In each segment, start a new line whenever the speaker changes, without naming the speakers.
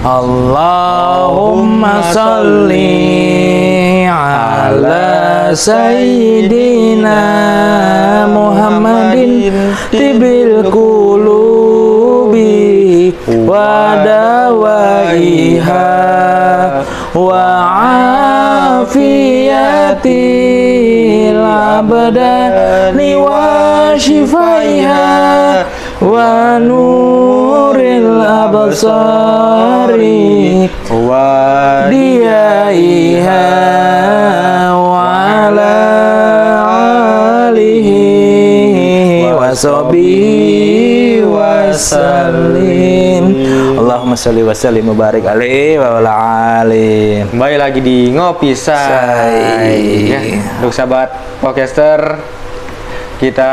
Allahumma salli ala sayyidina Muhammadin tibil qulubi wa dawaiha wa afiyatil abdani wa shifaiha wa nuril absari wa diyaiha wa ala alihi wa sahbihi wa sallim. Allahumma sholli wa sallim mubarik alaihi wa ala alihi.
Kembali lagi di Ngopi Say. Ya, untuk sahabat podcaster, kita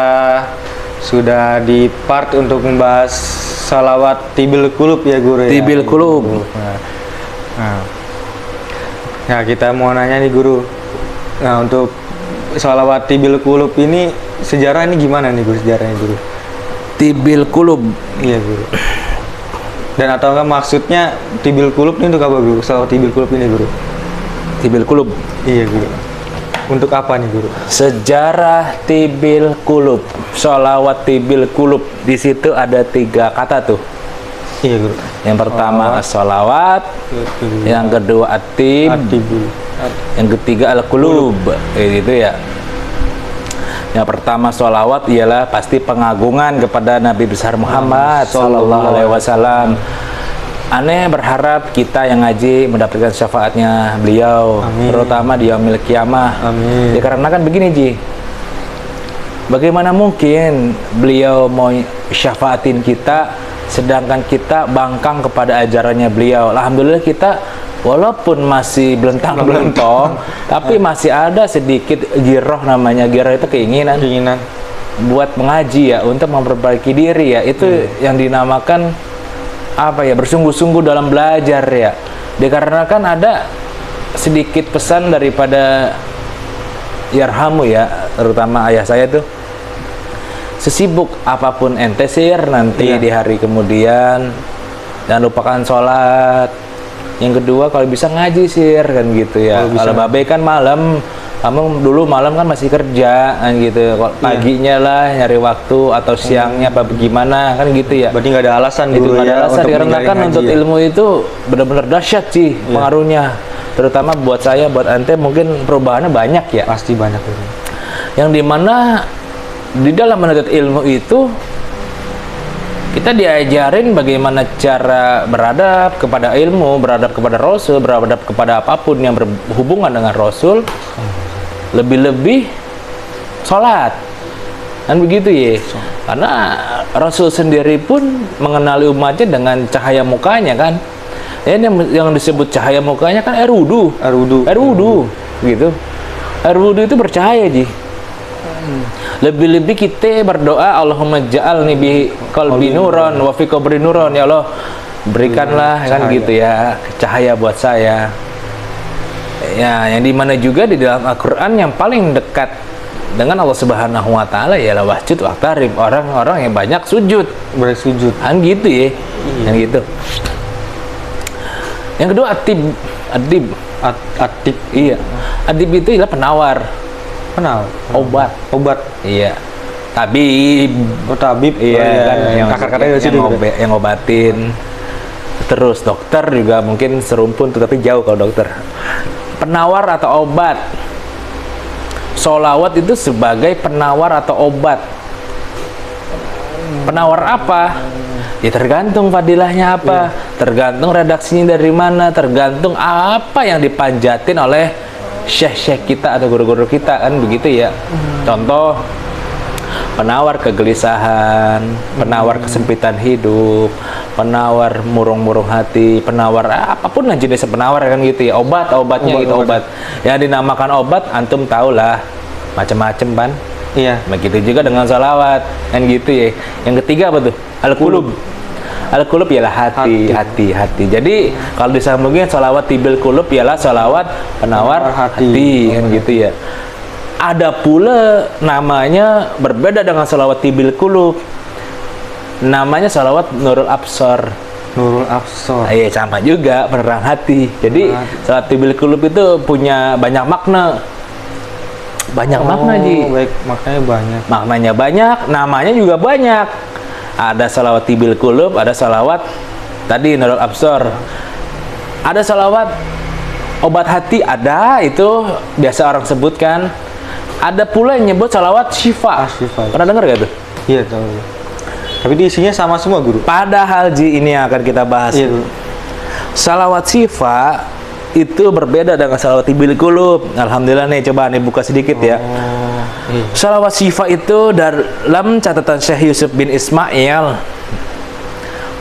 sudah di part untuk membahas salawat tibil kulub ya guru ya.
Tibil kulub.
Nah, kita mau nanya nih guru. Nah, untuk salawat tibil kulub ini sejarah ini gimana nih guru, sejarahnya guru?
Tibil kulub.
Iya guru. Dan atau enggak maksudnya tibil kulub ini untuk apa guru? Salawat tibil kulub ini guru?
Tibil kulub.
Iya guru. Untuk apa nih guru?
Sejarah tibil kulub, sholawat tibil kulub. Di situ ada 3 kata tuh.
Iya guru.
Yang pertama as-sholawat, yang kedua at-tib, yang ketiga al-kulub. Gitu ya. Yang pertama sholawat ialah pasti pengagungan kepada Nabi besar Muhammad Sallallahu Alaihi Wasallam. Aneh berharap kita yang ngaji mendapatkan syafaatnya beliau. Amin. Terutama di yaumil qiyamah.
Amin.
Ya, karena kan begini Ji, bagaimana mungkin beliau mau syafaatin kita sedangkan kita bangkang kepada ajarannya beliau. Alhamdulillah kita walaupun masih belentang-belentong tapi masih ada sedikit giroh, namanya giroh itu keinginan buat mengaji ya, untuk memperbaiki diri ya. Itu yang dinamakan apa ya, bersungguh-sungguh dalam belajar ya. Dikarenakan ada sedikit pesan daripada Yarhamu ya, terutama ayah saya tuh, sesibuk apapun ente sir nanti di hari kemudian jangan lupakan sholat. Yang kedua kalau bisa ngaji sir, kan gitu ya. Kalau babe kan malam, kamu dulu malam kan masih kerja kan gitu. Paginya lah nyari waktu atau siangnya apa bagaimana kan gitu ya.
Berarti nggak ada alasan
itu
dulu
ya, ada alasan karena kan untuk
ya?
ilmu itu benar-benar dahsyat sih pengaruhnya. Terutama buat saya, buat ente mungkin perubahannya banyak ya.
Pasti banyak itu.
Yang dimana di dalam menuntut ilmu itu kita diajarin bagaimana cara beradab kepada ilmu, beradab kepada Rasul, beradab kepada apapun yang berhubungan dengan Rasul. Lebih-lebih sholat, kan begitu ya. Karena Rasul sendiri pun mengenali umatnya dengan cahaya mukanya kan. Yang disebut cahaya mukanya kan air wudu, gitu. Air wudu itu bercahaya Ji. Lebih-lebih kita berdoa, Allahumma ja'alni bi qalbi nuran wa fi qabri nuran, ya Allah berikanlah kan gitu ya cahaya buat saya ya. Yang dimana juga di dalam Al-Quran yang paling dekat dengan Allah Subhanahu wa Ta'ala ialah wasjud waqtarib, orang-orang yang banyak sujud,
bersujud
kan gitu ya. Yang gitu. Yang kedua atib. Iya, atib itu ialah penawar, obat. Iya, tabib.
Tabib.
Iya, kan yang
akar-akarnya
yang ngobatin. Terus dokter juga mungkin serumpun tetapi jauh kalau dokter. Penawar atau obat. Sholawat itu sebagai penawar atau obat. Penawar apa? Ya tergantung fadilahnya apa, tergantung redaksinya dari mana, tergantung apa yang dipanjatin oleh syekh-syekh kita atau guru-guru kita, kan begitu ya. Contoh, penawar kegelisahan, penawar kesempitan hidup, penawar murung-murung hati, penawar apapun lah jenis penawar kan gitu ya. Obatnya gitu, obat. Yang dinamakan obat antum tahulah macam-macam kan.
Iya.
Begitu juga dengan salawat kan gitu ya. Yang ketiga apa tuh? Al-qulub. Al-qulub ialah hati. Jadi kalau disambungin salawat tibil qulub ialah salawat penawar hati kan gitu ya. Ada pula namanya berbeda dengan salawat tibil qulub. Namanya salawat nurul absar.
Nurul Absor.
Iya, sama juga penerang hati. Jadi salat tibil qulub itu punya banyak makna. Banyak makna, Ji.
Baik, maknanya banyak.
Maknanya banyak, namanya juga banyak. Ada salawat tibil qulub, ada salawat tadi Nurul Absor. Ada salawat obat hati, ada, itu biasa orang sebutkan. Ada pula yang nyebut salawat syifa.
Syifa.
Pernah dengar gak tuh?
Iya, tahu. Tapi di isinya sama semua, Guru.
Padahal, Ji, ini yang akan kita bahas.
Iya, Guru.
Salawat syifa itu berbeda dengan salawat tibil qulub. Alhamdulillah nih, coba nih buka sedikit ya.
Iya.
Salawat syifa itu dalam catatan Syekh Yusuf bin Ismail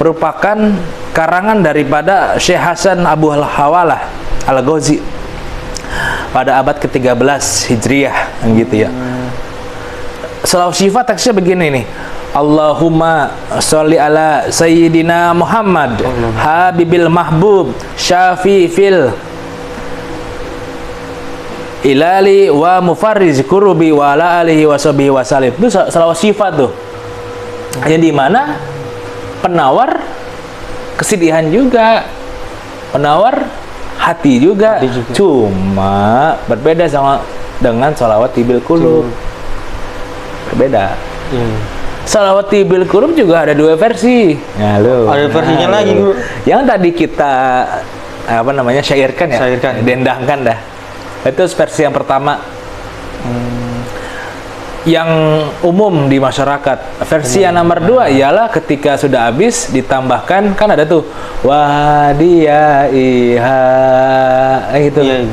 merupakan karangan daripada Syekh Hasan Abu Hawalah Al-Ghazi pada abad ke-13 Hijriah, gitu ya. Salawat syifa teksnya begini nih. Allahumma sholli ala sayyidina Muhammad habibil mahbub syafi fil ilali wa mufarriz kurubi wa ala alihi wa sahbihi wa salim. Itu salawat syifa tuh, yang dimana penawar kesedihan juga, penawar hati juga. Cuma berbeda sama dengan salawat tibil qulub. Berbeda. Salawat tibil qulub juga ada dua versi.
Ada versinya lagi, Guru.
Yang tadi kita syairkan ya, dendangkan dah. Itu versi yang pertama. Yang umum di masyarakat. Versi yang nomor 2 ialah ketika sudah habis ditambahkan, kan ada tuh wadiyaiha gitu. Iya.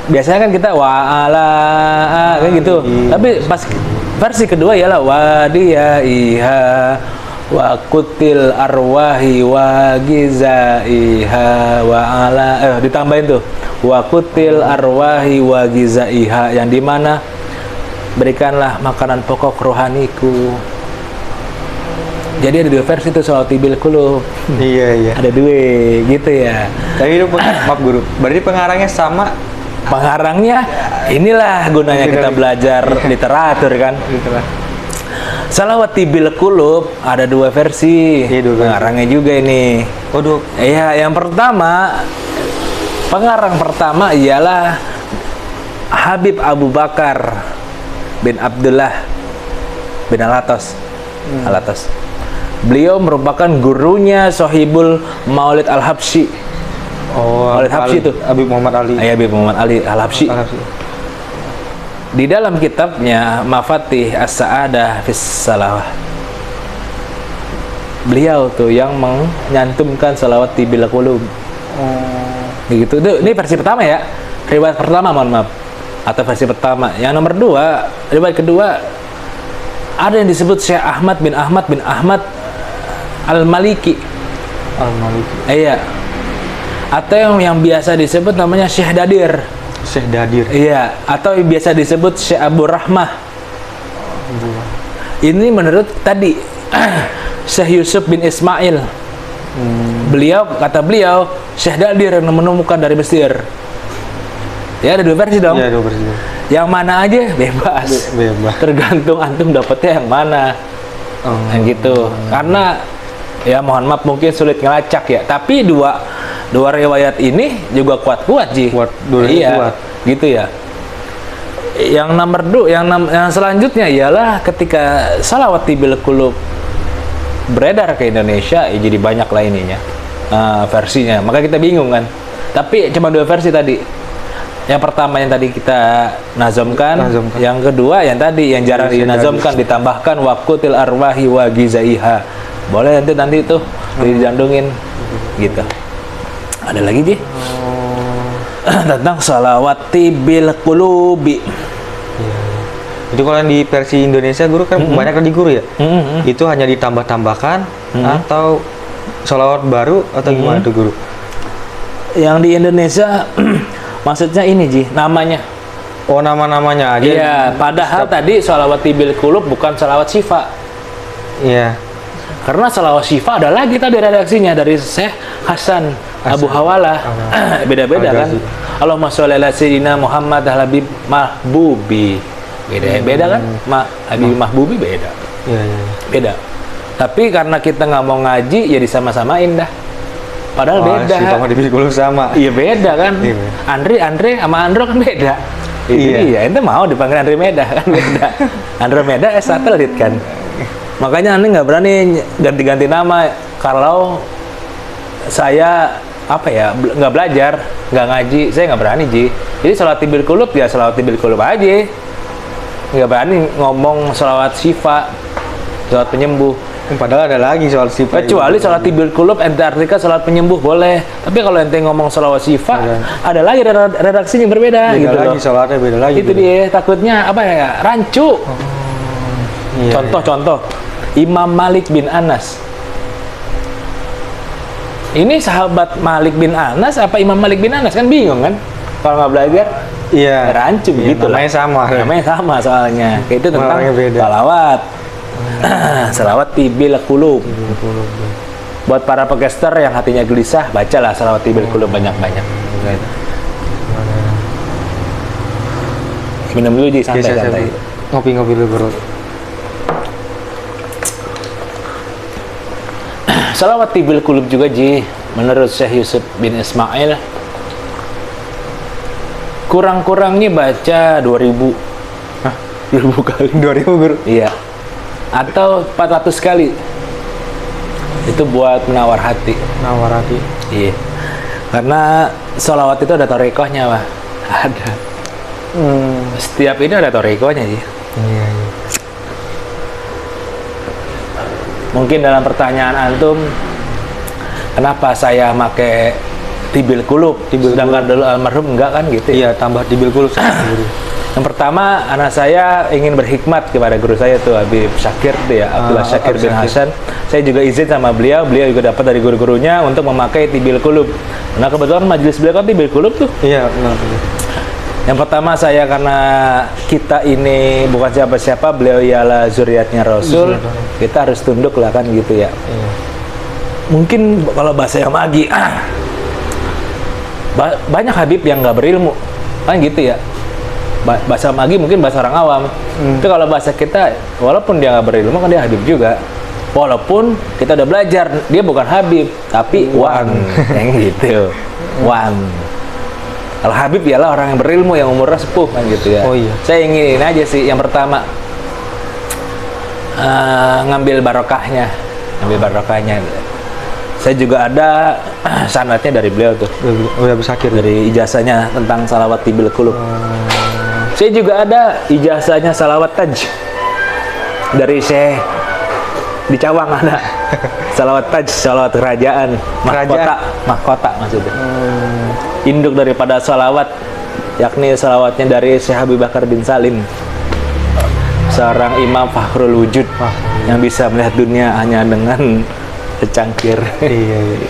Biasanya kan kita wa'ala kan gitu. Tapi pas versi kedua ialah wadiyaiha wa kutil arwahi wa gizaiha wa ala ditambahin tuh wa kutil arwahi wa gizaiha, yang dimana berikanlah makanan pokok rohaniku. Jadi ada dua versi tuh salawat tibil qulub.
Iya.
Ada dua gitu ya.
Tapi itu maaf, Guru. Berarti pengarangnya sama.
Pengarangnya inilah gunanya kita belajar literatur kan. Salawat tibil qulub ada dua versi. Pengarangnya juga ini. Iya, yang pertama, pengarang pertama ialah Habib Abu Bakar bin Abdullah bin Alatas. Beliau merupakan gurunya Sohibul Maulid Al-Habsyi. Maulid Habsyi itu
Habib Muhammad Ali.
Habib Muhammad Ali Al-Habsyi. Di dalam kitabnya Mafatih As-Sa'adah fis Salawah, beliau tuh yang menyantumkan salawat tibil qulub. Gitu. Ini versi pertama ya. Riwayat pertama, mohon maaf. Atau versi pertama. Yang nomor 2, riwayat kedua, ada yang disebut Syekh Ahmad bin Ahmad Al-Maliki. Iya. Atau yang biasa disebut namanya Syekh Dadir. Iya. Atau yang biasa disebut Syekh Abu Rahmah. Ini menurut tadi Syekh Yusuf bin Ismail. Kata beliau Syekh Dadir yang menemukan dari Mesir. Ya, ada dua versi dong.
Iya, dua versi.
Yang mana aja bebas. Tergantung antum dapetnya yang mana. Yang gitu. Karena ya mohon maaf mungkin sulit ngelacak ya. Tapi dua riwayat ini juga kuat-kuat, Ji. Kuat. Gitu ya. Yang nomor 2, yang selanjutnya ialah ketika salawat tibil qulub beredar ke Indonesia, ya jadi banyak lah ininya. Versinya. Maka kita bingung kan. Tapi cuma dua versi tadi. Yang pertama yang tadi kita nazamkan. Yang kedua yang tadi yang jarang dinazamkan, ditambahkan waqutil arwahi wa gizaiha. Boleh nanti itu dijandungin gitu. Ada lagi, Ji? Tentang salawat tibil qulubi.
Itu kalau yang di versi Indonesia, Guru, kan banyak tadi, Guru ya. Itu hanya ditambah-tambahkan atau salawat baru atau gimana tuh, Guru?
Yang di Indonesia maksudnya ini, Ji, namanya.
Oh, nama-namanya aja.
Iya, padahal tadi salawat tibil qulub bukan salawat syifa.
Iya.
Karena salawat syifa ada lagi tadi redaksinya dari Syekh Hasan Abu Hawalah. Beda-beda kan. Allahumma sholli ala sayyidina Muhammad al-habib mahbubi. Beda kan? Habib mahbubi beda.
Iya.
Beda. Tapi karena kita nggak mau ngaji, ya disama-samain dah. Padahal beda.
Syifa sama Tibil Kulub sama.
Iya beda kan.
Iya.
Andre sama Andro kan beda. Itu
Iya.
dia. Ente mau dipanggil Andromeda kan beda. Andromeda satelit kan. Makanya Anda nggak berani ganti-ganti nama kalau saya nggak belajar, nggak ngaji, saya nggak berani Ji. Jadi sholawat Tibil Kulub ya sholawat Tibil Kulub aja. Nggak berani ngomong sholawat Syifa, sholawat penyembuh.
Padahal ada lagi soal Syifa.
Kecuali sholawat Tibil Kulub ente artikan sholawat penyembuh boleh. Tapi kalau ente ngomong sholawat Syifa, ada lagi redaksinya berbeda
beda
gitu
lagi,
loh.
sholatnya beda lagi.
Itu dia takutnya rancu.
Iya,
Contoh Imam Malik bin Anas. Ini sahabat Malik bin Anas apa Imam Malik bin Anas kan bingung kan? Kalau nggak belajar,
iya.
rancu
Iya,
gitu lah.
namanya sama.
Namanya sama soalnya. Itu tentang
Orangnya beda.
salawat. Salawat Tibil Kulub. Buat para podcaster yang hatinya gelisah, bacalah salawat Tibil Kulub banyak-banyak. Minum dulu Ji, santai-santai.
Ngopi-ngopi dulu bro.
Salawat Tibil Kulub juga Ji, menurut Syekh Yusuf bin Ismail kurang-kurangnya baca 2000.
Hah?
2000 kali.
2000 bro.
Iya. Atau 400 kali. Itu buat menawar hati.
Nawar hati.
Iya. Karena sholawat itu ada torikohnya, Pak. Ada. Setiap ini ada torikohnya sih.
Iya.
Mungkin dalam pertanyaan antum, kenapa saya make Tibil Kulub, sedangkan dulu almarhum enggak kan gitu ya?
Iya, tambah Tibil Kulub sama guru.
Yang pertama, anak saya ingin berhikmat kepada guru saya tuh Habib Syakir tuh ya, Abdullah Syakir bin Hasan. Saya juga izin sama beliau juga dapat dari guru-gurunya untuk memakai Tibil Kulub. Nah kebetulan majelis beliau kan Tibil Kulub tuh.
Iya, benar.
Yang pertama saya karena kita ini bukan siapa-siapa, beliau ialah zuriatnya Rasul, kita harus tunduk lah kan gitu ya.
Iya.
Mungkin kalau bahasa yang magi, banyak Habib yang nggak berilmu, kan gitu ya. Bahasa magi mungkin bahasa orang awam. Tapi kalau bahasa kita, walaupun dia nggak berilmu kan dia Habib juga. Walaupun kita udah belajar, dia bukan Habib, tapi wan, yang gitu, wan. Kalau Habib ialah orang yang berilmu, yang umurnya sepuh kan gitu ya.
Oh iya.
Saya ingin aja sih, yang pertama ngambil barokahnya. Saya juga ada sanadnya dari beliau tuh.
Udah Syakir.
Dari ijazahnya tentang salawat Tibil Kulub. Saya juga ada ijazahnya salawat Taj. Dari Syekh di Cawang ada. Salawat Taj, salawat kerajaan, mahkota maksudnya. Induk daripada salawat, yakni salawatnya dari Syekh Habib Bakar bin Salim, seorang imam fakhrul wujud yang bisa melihat dunia hanya dengan secangkir.
Iya.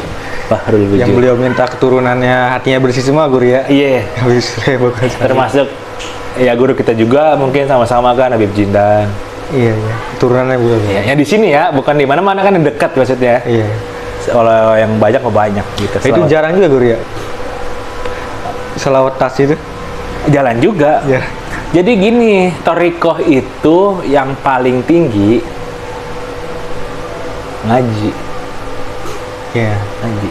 Fakhrul wujud.
Yang beliau minta keturunannya hatinya bersih semua guru ya.
Iya. Termasuk ya guru kita juga mungkin sama-sama kan Habib Jindan.
Iya. Keturunannya beliau.
Iya, yang di sini ya, bukan di mana-mana kan yang dekat maksudnya.
Iya.
Kalau yang banyak gitu.
Itu jarang juga guru ya. Selawat tas itu
jalan juga.
ya.
Jadi gini, torikoh itu yang paling tinggi ngaji.
Iya.
Ngaji.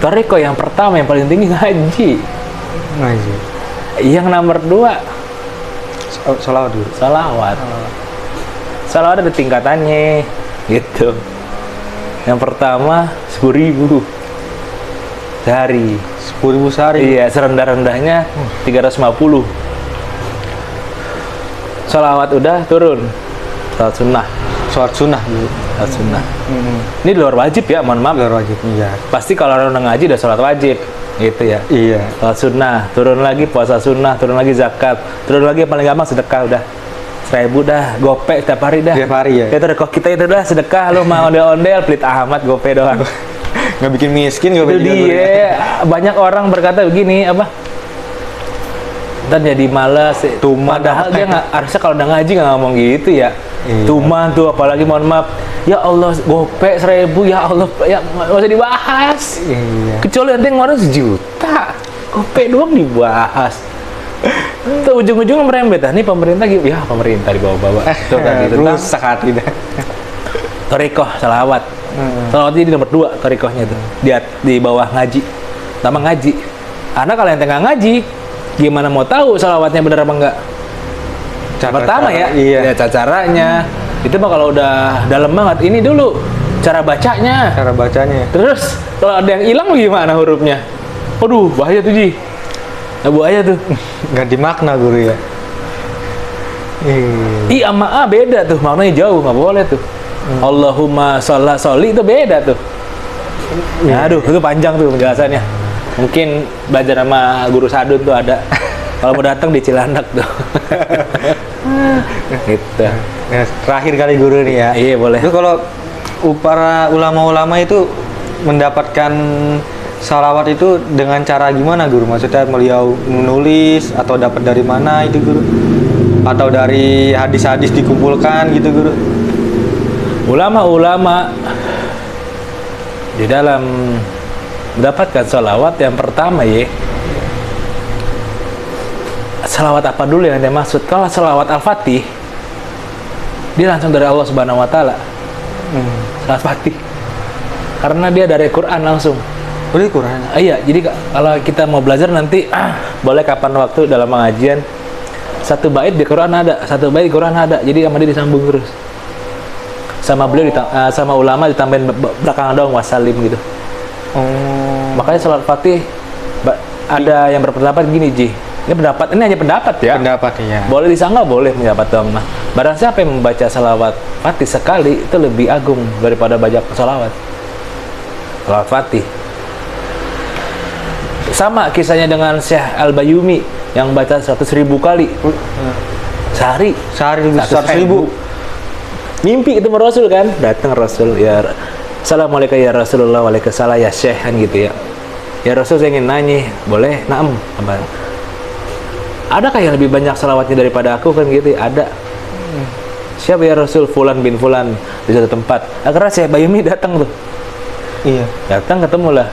Torikoh yang pertama yang paling tinggi ngaji.
Ngaji.
Yang nomor 2
Selawat dulu.
Salawat ada tingkatannya gitu. Yang pertama 10.000 sehari.
10.000 sehari.
Iya, serendah-rendahnya 350. Salawat udah turun. Salat sunnah.
Sholat sunnah dulu.
Salat sunnah. Ini di luar wajib ya, mohon maaf.
Luar wajib. Iya.
Pasti kalau orang udah ngaji udah salat wajib, gitu ya.
Iya.
Salat sunnah, turun lagi puasa sunnah, turun lagi zakat, turun lagi yang paling gampang sedekah udah. 1.000 dah, gope setiap hari dah.
Setiap hari ya.
Kita itu dah sedekah, lu mau ondel-ondel, pelit amat gope doang.
Nggak bikin miskin, nggak
Itu
bikin
dia. Banyak orang berkata begini, dan jadi malas.
Tuman.
Padahal dia nggak, harusnya kalau udah ngaji nggak ngomong gitu ya.
Iya.
Tuman tuh, apalagi mohon maaf. Ya Allah, gope 1.000, ya Allah, ya nggak usah dibahas.
Iya.
Kecuali nanti ngeluarin 1 juta, gope doang dibahas. Tuh ujung-ujungnya merembet. Nih pemerintah gitu, ya pemerintah di bawah-bawah. Tuh tadi tentang
rusak hati dah.
Torikoh salawat. Salawat ini nomor 2 torikohnya itu. Di bawah ngaji. Pertama ngaji. Karena kalau yang tengah ngaji, gimana mau tahu salawatnya benar apa enggak? Pertama ya,
iya.
ya caranya. Itu mah kalau udah dalam banget. Ini dulu cara bacanya.
Cara bacanya.
Terus kalau ada yang hilang gimana hurufnya? Aduh, bahaya tuh Ji. Nah, bahaya tuh.
Ganti makna guru ya.
I sama A beda tuh, maknanya jauh, nggak boleh tuh. Allahumma sholli itu beda tuh. Ya, aduh, itu panjang tuh penjelasannya. Mungkin belajar sama guru Sadun tuh ada. Kalau mau datang di Cilandak tuh. Gitu.
Nah, terakhir kali guru nih ya.
Iya, boleh.
Itu kalau para ulama-ulama itu mendapatkan salawat itu dengan cara gimana guru? Maksudnya beliau menulis atau dapat dari mana itu guru? Atau dari hadis-hadis dikumpulkan gitu guru?
Ulama-ulama di dalam mendapatkan salawat yang pertama ya, salawat apa dulu yang dia maksud? Kalau salawat Al-Fatih, dia langsung dari Allah Subhanahu Wa Taala. Salawat Fatih, karena dia dari Quran langsung.
Dari Quran?
Iya, jadi kalau kita mau belajar nanti, boleh kapan waktu dalam pengajian. Satu bait di Quran ada, satu bait di Quran ada. Jadi sama dia disambung terus. Sama beliau, sama ulama ditambahin belakangan doang wasalim gitu. Makanya salat Fatih ada yang berpendapat gini Ji. Ini hanya pendapat ya.
Pendapat ya.
Boleh disanggah, boleh pendapat doang mah. Barang siapa yang membaca salawat Fatih sekali itu lebih agung daripada baca salawat. Salawat Fatih. Sama kisahnya dengan Syekh Al-Bayumi yang baca 100.000 kali sehari
100.000.
Mimpi ketemu Rasul kan, datang Rasul, ya Assalamualaikum ya Rasulullah, waalaikumsalam ya Syekh kan gitu ya. Ya Rasul, saya ingin nanya, boleh? Naam. Adakah yang lebih banyak salawatnya daripada aku kan gitu? Ada. Siapa ya Rasul? Fulan bin Fulan di satu tempat. Akhirnya Syekh Bayumi datang tuh.
Iya.
Datang ketemulah.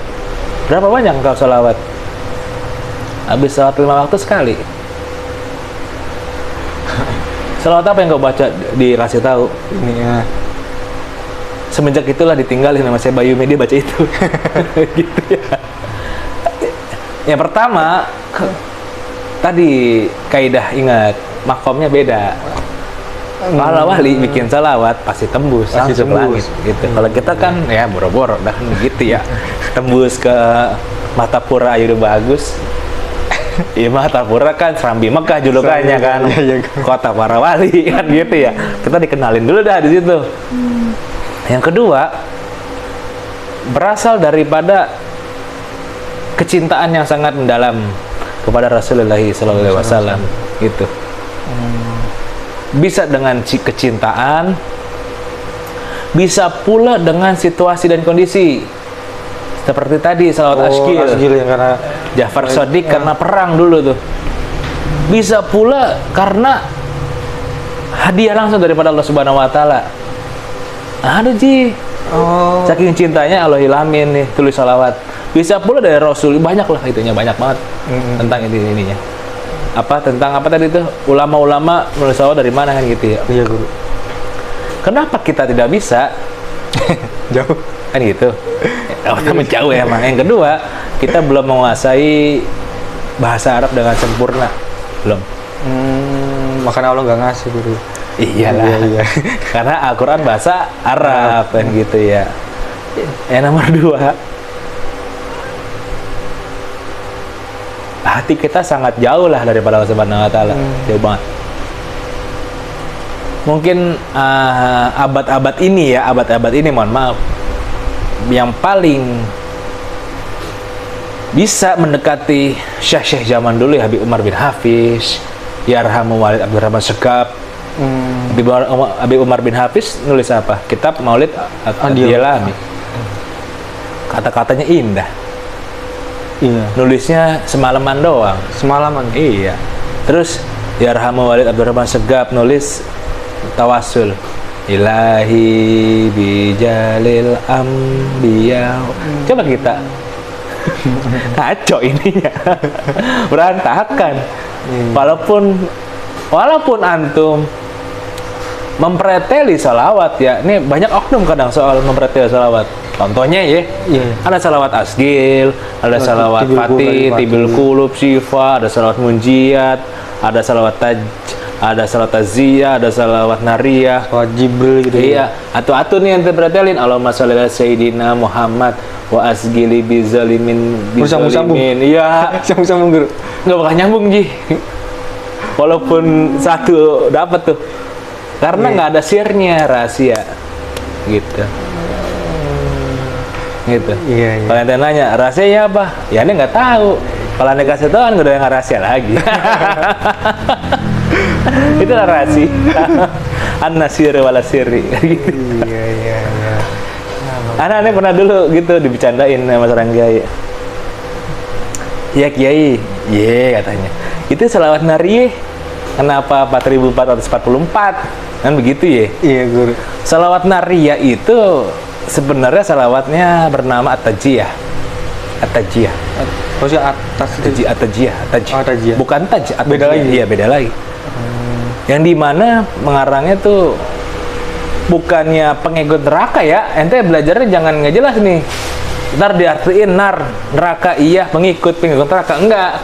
Berapa banyak engkau salawat? Habis salawat 5 waktu sekali. Salawat apa yang kau baca? Dikasih tahu.
Ini ya.
Semenjak itulah ditinggalin sama Syekh Bayumi, dia baca itu. Gitu ya. Yang pertama, tadi kaidah ingat, makomnya beda. Para wali bikin salawat pasti tembus langsung ke langit gitu. Kalau kita kan ya boro-boro dah kan gitu ya. Tembus ke Matapura aja udah bagus. Iya, Matapura kan Serambi Mekah julukannya kan. Kota para wali kan gitu ya. Kita dikenalin dulu dah di situ. Yang kedua, berasal daripada kecintaan yang sangat mendalam kepada Rasulullah SAW gitu. Bisa dengan kecintaan, bisa pula dengan situasi dan kondisi. Seperti tadi salawat Ashkil
yang karena
Ja'far Shadiq karena perang dulu tuh. Bisa pula karena hadiah langsung daripada Allah Subhanahu Wa Taala. Ada Ji. Saking cintanya Allah ilamin nih tulis salawat. Bisa pula dari Rasul, banyak lah itunya, banyak banget tentang ininya. Tentang apa tadi tuh, ulama-ulama menulis salawat dari mana kan gitu ya.
Iya guru.
Kenapa kita tidak bisa?
Jauh
Kan gitu. Pertama jauh ya emang. Yang kedua, kita belum menguasai bahasa Arab dengan sempurna. Belum.
Makanya Allah nggak ngasih guru.
Iyalah. Iya. Karena Al-Quran bahasa Arab kan gitu ya. Yang nomor 2, hati kita sangat jauh lah daripada Allah Subhanahu Wa Taala. Jauh banget. Mungkin abad-abad ini mohon maaf, yang paling bisa mendekati syekh-syekh zaman dulu ya Habib Umar bin Hafiz, Yarhamu Walid Abdurrahman Segaf. Habib Umar bin Hafiz nulis apa? Kitab Maulid Ad-Dilami. Kata-katanya indah.
Iya.
Nulisnya semalaman doang.
Semalaman.
Iya. Terus Yarhamu Walid Abdurrahman Segaf nulis tawasul. Ilahi bijalil ambiya. Coba kita kacau ininya. Berantakan. Walaupun antum mempreteli salawat ya. Ini banyak oknum kadang soal mempreteli salawat. Contohnya ya, ada salawat asgil, ada salawat fatih, tibil kulub, syifa, ada salawat munjiat, ada salawat ada salawat taziyah, ada salawat nariyah,
salawat Jibril gitu.
Iya, atau nih yang pretelin Allahumma sholli ala sayyidina Muhammad wa asgili bizalimin bizalimin. Iya,
sambung guru.
Nggak bakal nyambung Ji. Walaupun satu dapat tuh. Karena nggak ada share-nya, rahasia. Gitu. Gitu.
Iya.
Kalau ente nanya, rahasianya apa? Ya ente nggak tahu. Kalau ente kasih tahu kan udah nggak rahasia lagi. Itulah rahasia. An-nasir wala sirri. Gitu.
Iya.
Anak-anak pernah dulu gitu dibecandain sama seorang kiai. Ya kiai, katanya. Itu salawat nariyah. Kenapa 4444? Kan begitu ya?
Iya guru.
Salawat nariyah itu sebenarnya salawatnya bernama at-tajiyah. At-tajiyah.
Maksudnya atas itu?
At-tajiyah.
At-tajiyah.
Bukan taj.
Beda lagi?
Iya, beda lagi. Yang dimana pengarangnya tuh bukannya pengikut neraka ya. Ente belajarnya jangan nggak jelas nih. Ntar diartiin neraka iya, pengikut neraka. Enggak.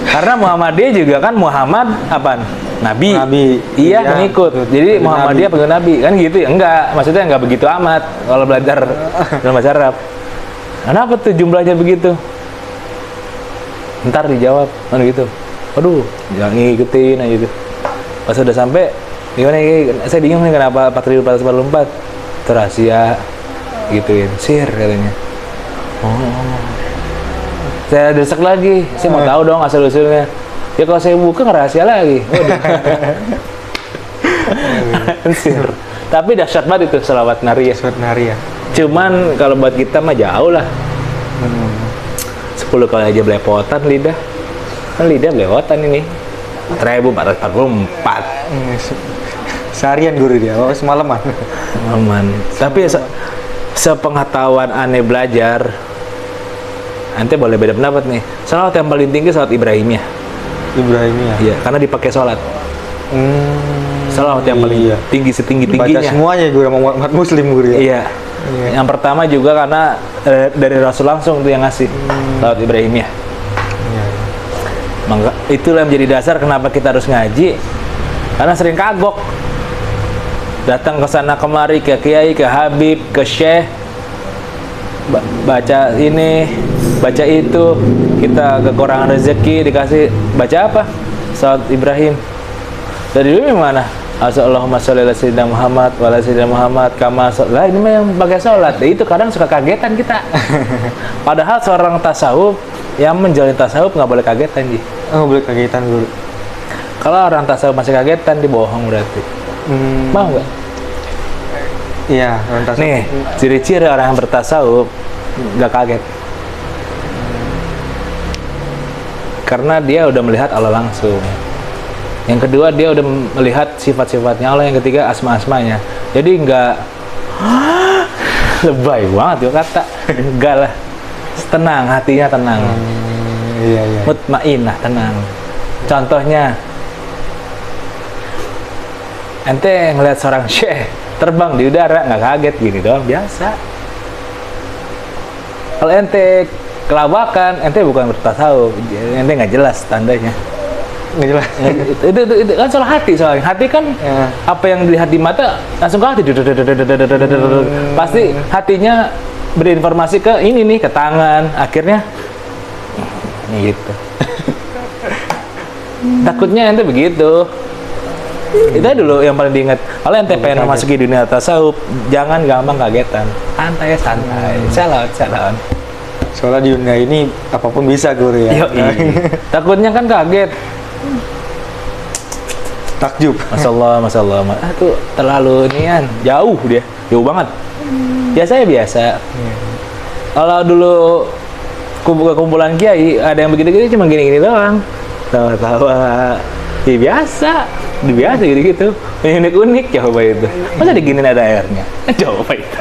Karena Muhammadiyah juga kan Muhammad apaan? Nabi. Iya, pengikut. Jadi Muhammadiyah pengikut Nabi. Kan gitu ya? Enggak. Maksudnya enggak begitu amat kalau belajar dalam bahasa Arab. Kenapa tuh jumlahnya begitu? Ntar dijawab. Kan gitu. Aduh, jangan ngikutin aja gitu. Pas udah sampai, gimana ya? Saya bingung nih kenapa 4444. Itu rahasia. Gituin. Sir katanya. Saya desek lagi, saya mau tahu dong asal-usulnya. Ya kalau saya buka rahasia lagi. Tapi dahsyat banget itu salawat nariyah. Cuman kalau buat kita mah jauh lah. 10 kali aja belepotan lidah. Kan lidah belepotan ini. 1444.
Seharian guru dia, semalaman.
Aman. Tapi sepengetahuan aneh belajar, ente boleh beda pendapat nih. Salawat yang paling tinggi salawat Ibrahimiyah. Iya, karena dipakai sholat. Salawat yang paling tinggi setinggi-tingginya.
Baca semuanya gue sama umat muslim gue ya.
Iya. Yang pertama juga karena dari Rasul langsung tuh yang ngasih salawat Ibrahimiyah. Maka itulah yang menjadi dasar kenapa kita harus ngaji. Karena sering kagok. Datang ke sana kemari, ke kiai, ke habib, ke syekh, baca ini, baca itu, kita kekurangan rezeki dikasih baca apa? Salawat Ibrahim. Dari dulu mana? Allahumma sholli ala sayyidina Muhammad wa ala sayyidina Muhammad kama lah ini mah yang pakai salat. Itu kadang suka kagetan kita. Padahal seorang tasawuf yang menjalani tasawuf nggak boleh kagetan Ji.
Nggak boleh kagetan guru.
Kalau orang tasawuf masih kagetan dia bohong berarti. Mau nggak?
Iya, orang tasawuf.
Nih, ciri-ciri orang yang bertasawuf nggak kaget. Karena dia udah melihat Allah langsung. Yang kedua dia udah melihat sifat-sifatnya Allah. Yang ketiga asma-asmanya. Jadi nggak lebay banget ya kata. Enggak lah. Tenang, hatinya tenang.
Iya.
Mutmainah, tenang. Contohnya, ente ngeliat seorang syekh terbang di udara nggak kaget gini doang, biasa. Kalau ente kelabakan, ente bukan bertasawuf, ente nggak jelas tandanya.
Nggak jelas.
Itu kan soal hati soalnya. Hati kan apa yang dilihat di mata langsung ke hati. Pasti hatinya berinformasi ke ini nih, ke tangan. Akhirnya gitu. Takutnya ente begitu. Itu dulu yang paling diingat. Kalau ente pengen memasuki dunia tasawuf, jangan gampang kagetan. Santai. Salawat.
Soalnya di dunia ini apapun bisa guru ya.
Takutnya kan kaget.
Takjub.
Masallah. Itu terlalu nian, jauh banget. Biasa. Kalau dulu kumpulan kiai ada yang begitu-gitu cuma gini-gini doang. Tawa-tawa. Biasa gitu. Unik-unik coba itu. Masa diginin ada airnya? Coba itu.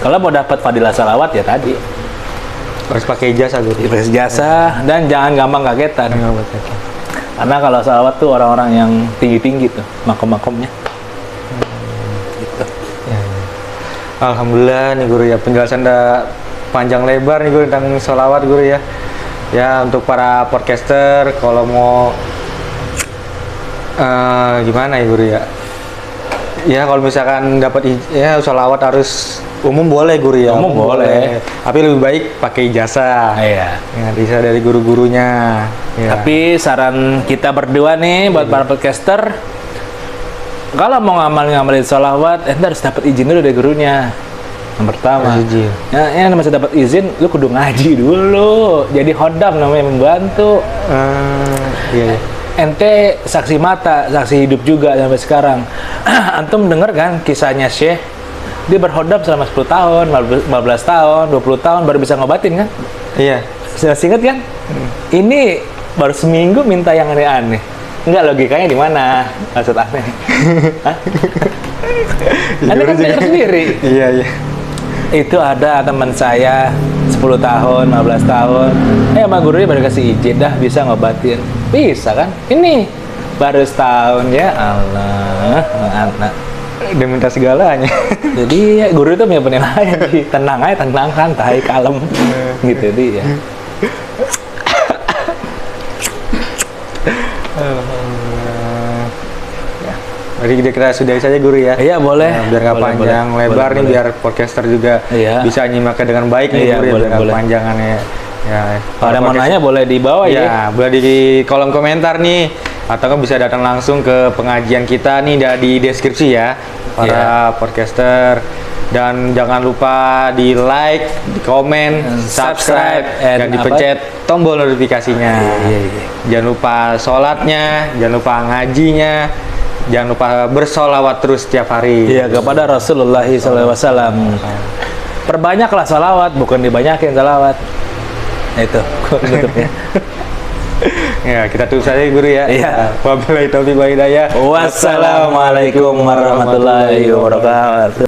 Kalau mau dapat fadilah salawat ya tadi.
Harus pakai ijazah guru.
Pakai jasa dan jangan gampang kagetan. Karena kalau salawat tuh orang-orang yang tinggi-tinggi tuh makom-makomnya. Gitu.
Ya, ya. Alhamdulillah nih guru ya, penjelasan udah panjang lebar nih guru tentang sholawat guru ya. Ya untuk para podcaster kalau mau gimana ya guru ya? Ya kalau misalkan dapat ya sholawat harus umum boleh guru ya.
Umum boleh.
Tapi lebih baik pakai ijazah.
Iya.
Ya, bisa dari guru-gurunya. Ya.
Tapi saran kita berdua nih buat para podcaster, kalau mau ngamalin sholawat, ente harus dapat izin dulu dari gurunya. Yang pertama,
Izin.
ya masih dapat izin, lu kudu ngaji dulu. Jadi khodam namanya, membantu.
Iya.
Ente saksi mata, saksi hidup juga sampai sekarang. Antum denger kan kisahnya Syekh? Dia berkhodam selama 10 tahun, 15 tahun, 20 tahun baru bisa ngobatin kan?
Iya.
Masih ingat kan? Ini baru seminggu minta yang aneh-aneh. Enggak, logikanya di mana? Maksud aneh. Hah? Anda kan pikir sendiri.
Iya, iya.
Itu ada teman saya 10 tahun, 15 tahun. Sama gurunya baru kasih izin dah bisa ngobatin. Bisa kan? Ini baru setahun ya Allah. Anak.
Dia minta segalanya.
Jadi ya, guru itu punya penilaian sih. Tenang aja, tenang, santai, kalem. Gitu dia.
Jadi kita sudahi saja guru ya.
Iya boleh.
Nah, biar nggak panjang lebar nih, biar podcaster juga bisa nyimaknya dengan baik nih guru ya, dengan panjangannya. Ya.
Kalau ada mau nanya boleh di bawah ya.
Ya, boleh di kolom komentar nih. Atau kan bisa datang langsung ke pengajian kita nih di deskripsi ya, para podcaster. Dan jangan lupa di like, di komen, subscribe, dan dipencet tombol notifikasinya. Jangan lupa sholatnya, jangan lupa ngajinya, jangan lupa bersolawat terus setiap hari.
Iya, kepada Rasulullah SAW. Perbanyaklah salawat, bukan dibanyakin salawat. Itu tutupnya.
Ya, kita tutup saja guru ya.
Iya.
Wabillahi taufiq wa hidayah.
Wassalamualaikum warahmatullahi wabarakatuh.